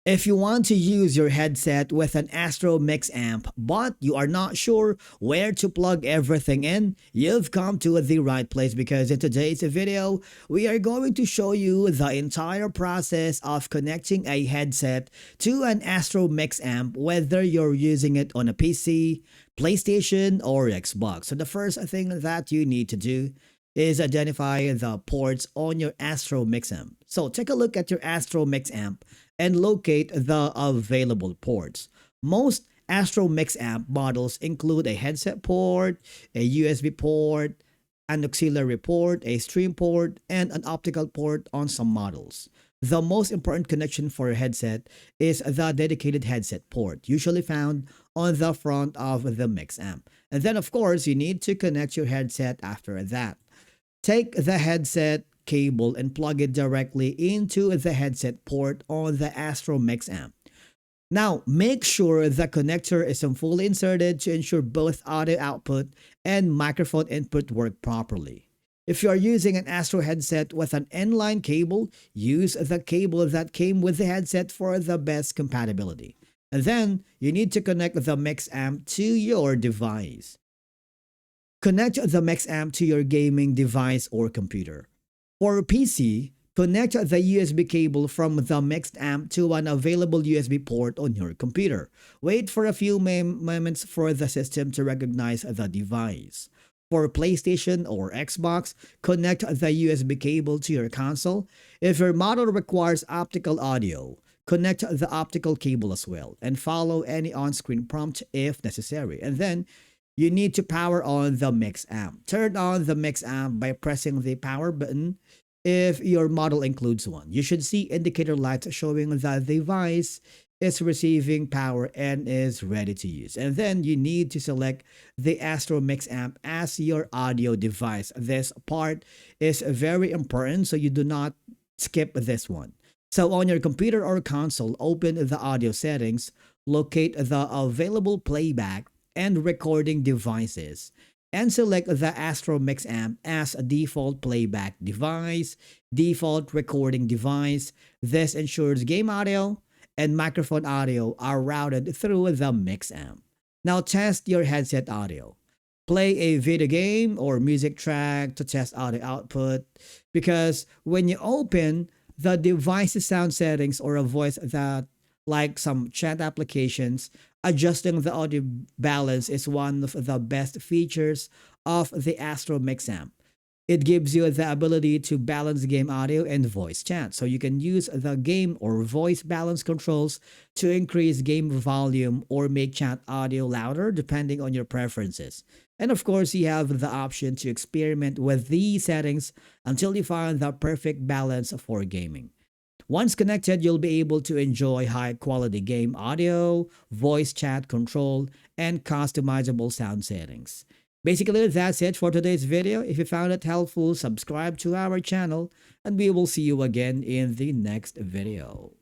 If you want to use your headset with an Astro Mix amp, but you are not sure where to plug everything in, you've come to the right place because in today's video, we are going to show you the entire process of connecting a headset to an Astro Mix amp, whether you're using it on a PC, PlayStation, or Xbox. So the first thing that you need to do is identify the ports on your Astro Mix amp. So take a look at your Astro Mix amp and locate the available ports. Most Astro Mix amp models include a headset port, a USB port, an auxiliary port, a stream port, and an optical port on some models. The most important connection for a headset is the dedicated headset port, usually found on the front of the Mix amp. And then, of course, you need to connect your headset after that. Take the headset cable and plug it directly into the headset port on the Astro Mix amp. Now, make sure the connector is fully inserted to ensure both audio output and microphone input work properly. If you are using an Astro headset with an inline cable, use the cable that came with the headset for the best compatibility. And then, you need to connect the Mix amp to your device. Connect the Mix amp to your gaming device or computer. For PC, connect the USB cable from the Mixed amp to an available USB port on your computer. Wait for a few moments for the system to recognize the device. For PlayStation or Xbox, connect the USB cable to your console. If your model requires optical audio, connect the optical cable as well and follow any on-screen prompt if necessary. And then you need to power on the Mix amp. Turn on the Mix amp by pressing the power button if your model includes one. You should see indicator lights showing that the device is receiving power and is ready to use. And then you need to select the Astro Mix amp as your audio device. This part is very important, so you do not skip this one. So on your computer or console, open the audio settings, locate the available playback and recording devices, and select the Astro Mix amp as a default playback device, default recording device. This ensures game audio and microphone audio are routed through the Mix amp. Now test your headset audio. Play a video game or music track to test audio output, because when you open the device's sound settings or a voice that, like some chat applications, adjusting the audio balance is one of the best features of the Astro Mix amp. It gives you the ability to balance game audio and voice chat. So you can use the game or voice balance controls to increase game volume or make chat audio louder depending on your preferences. And of course, you have the option to experiment with these settings until you find the perfect balance for gaming. Once connected, you'll be able to enjoy high-quality game audio, voice chat control, and customizable sound settings. Basically, that's it for today's video. If you found it helpful, subscribe to our channel, and we will see you again in the next video.